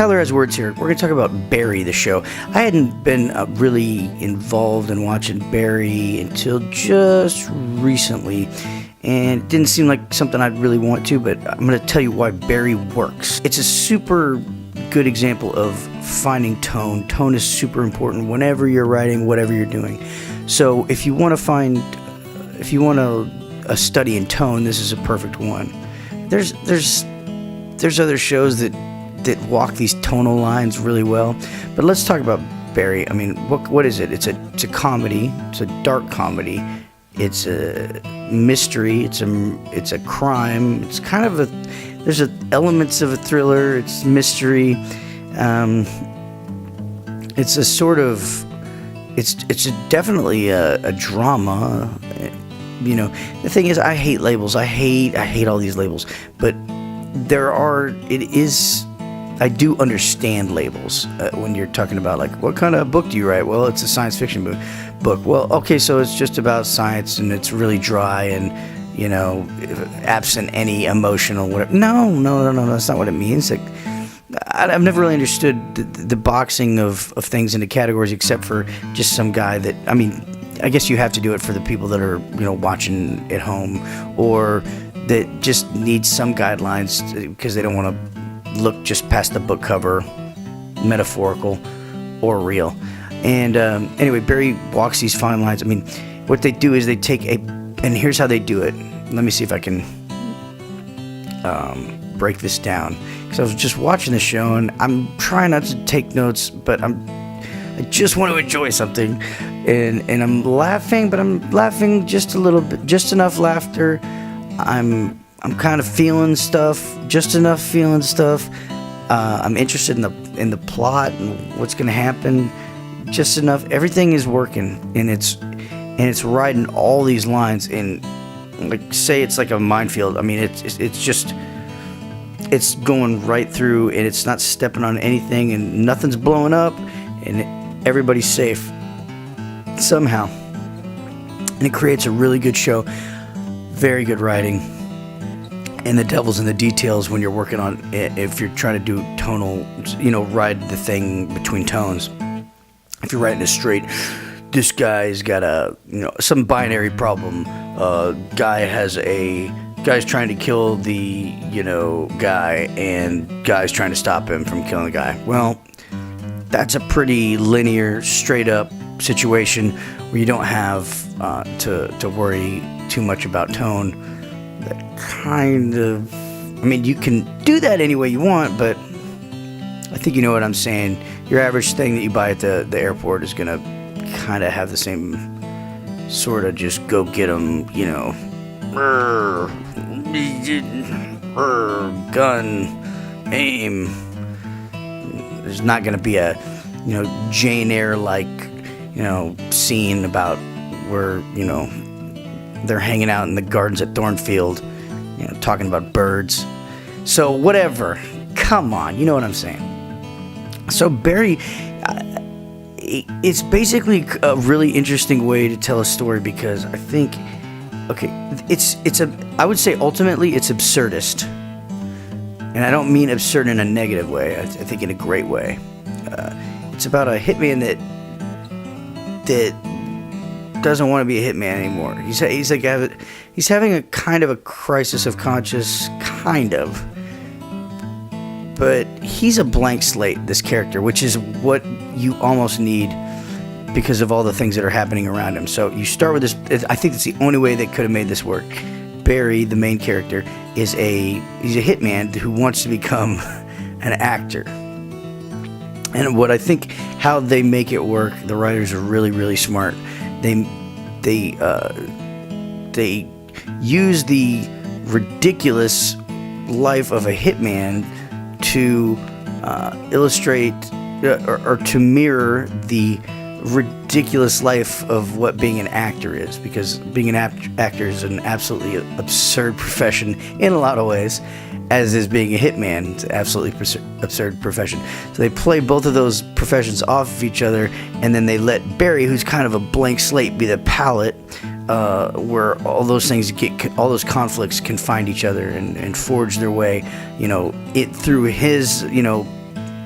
Tyler has words here. We're going to talk about Barry, the show. I hadn't been really involved in watching Barry until just recently, and it didn't seem like something I'd really want to, but I'm going to tell you why Barry works. It's a super good example of finding tone. Tone is super important whenever you're writing, whatever you're doing. So if you want a study in tone, this is a perfect one. There's other shows that walk these tonal lines really well, but let's talk about Barry. I mean, what is it? It's a comedy. It's a dark comedy. It's a mystery. It's a crime. It's kind of there's elements of a thriller. It's mystery. It's a sort of it's definitely a drama. You know, the thing is, I hate labels. I hate all these labels, but I do understand labels when you're talking about, like, what kind of book do you write? Well, it's a science fiction book. Well, okay, so it's just about science and it's really dry and, you know, absent any emotional whatever. No, that's not what it means. Like, I've never really understood the boxing of things into categories, except for just some guy that, I mean, I guess you have to do it for the people that are, you know, watching at home, or that just need some guidelines because they don't want to look just past the book cover, metaphorical or real. And anyway, Barry walks these fine lines. I mean, what they do is they take and here's how they do it. Let me see if I can break this down, because I was just watching the show and I'm trying not to take notes, but I just want to enjoy something, and I'm laughing, but I'm laughing just a little bit, just enough laughter. I'm kind of feeling stuff, just enough feeling stuff. I'm interested in the plot and what's going to happen, just enough. Everything is working, and it's riding all these lines. And like, say it's like a minefield. I mean, it's going right through, and it's not stepping on anything, and nothing's blowing up, and everybody's safe somehow. And it creates a really good show. Very good writing. And the devil's in the details when you're working on it. If you're trying to do tonal, you know, ride the thing between tones. If you're writing it straight, this guy's got some binary problem. Guy's trying to kill the, you know, guy, and guy's trying to stop him from killing the guy. Well, that's a pretty linear, straight up situation where you don't have to worry too much about tone. That kind of, I mean, you can do that any way you want, but I think you know what I'm saying. Your average thing that you buy at the airport is gonna kind of have the same sort of just go get them, you know, gun, aim. There's not gonna be a, you know, Jane Eyre like, you know, scene about where, you know, they're hanging out in the gardens at Thornfield, you know, talking about birds. So whatever. Come on, you know what I'm saying. So Barry, it's basically a really interesting way to tell a story, because I think, okay, I would say ultimately it's absurdist. And I don't mean absurd in a negative way. I think in a great way. It's about a hitman that doesn't want to be a hitman anymore. He's having a kind of a crisis of conscience, kind of. But he's a blank slate, this character, which is what you almost need because of all the things that are happening around him. So you start with this. I think it's the only way they could have made this work. Barry, the main character, he's a hitman who wants to become an actor. And what I think, how they make it work, the writers are really, really smart. They use the ridiculous life of a hitman to illustrate or to mirror the ridiculous life of what being an actor is, because being an actor is an absolutely absurd profession in a lot of ways, as is being a hitman. It's an absolutely absurd profession. So they play both of those professions off of each other, and then they let Barry, who's kind of a blank slate, be the palette where all those things all those conflicts can find each other and forge their way, you know, through his, you know,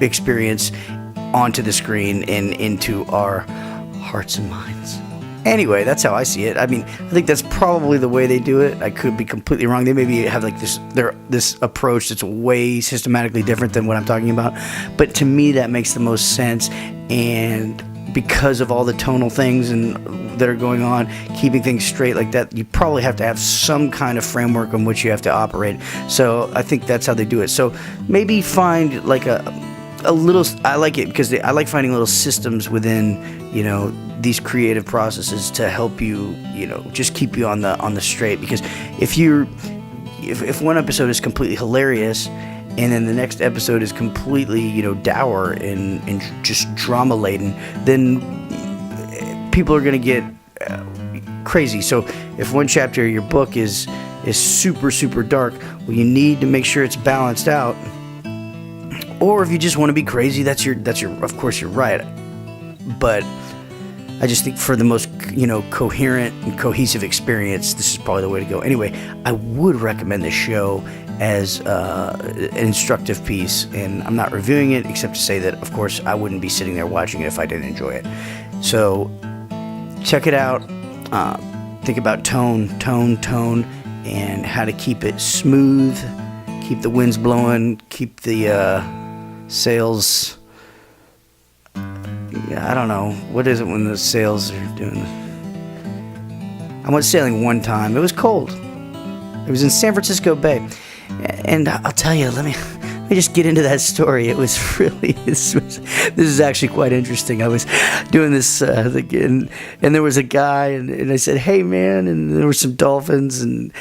experience onto the screen and into our hearts and minds. Anyway, that's how I see it. I mean, I think that's probably the way they do it. I could be completely wrong. They maybe have like this approach that's way systematically different than what I'm talking about. But to me, that makes the most sense. And because of all the tonal things that are going on, keeping things straight like that, you probably have to have some kind of framework on which you have to operate. So I think that's how they do it. So maybe find like a little. I like it because I like finding little systems within, these creative processes to help you, just keep you on the straight. Because if one episode is completely hilarious and then the next episode is completely, dour and just drama laden, then people are going to get crazy. So if one chapter of your book is super, super dark, well, you need to make sure it's balanced out. Or if you just want to be crazy, that's your of course you're right. But I just think for the most, coherent and cohesive experience, this is probably the way to go. Anyway, I would recommend this show as an instructive piece, and I'm not reviewing it except to say that, of course, I wouldn't be sitting there watching it if I didn't enjoy it. So check it out. Think about tone, and how to keep it smooth, keep the winds blowing, keep the sails. I don't know. What is it when the sails are doing? I went sailing one time. It was cold. It was in San Francisco Bay. And I'll tell you, let me just get into that story. It was really, this is actually quite interesting. I was doing this and there was a guy, and I said, hey, man, and there were some dolphins, and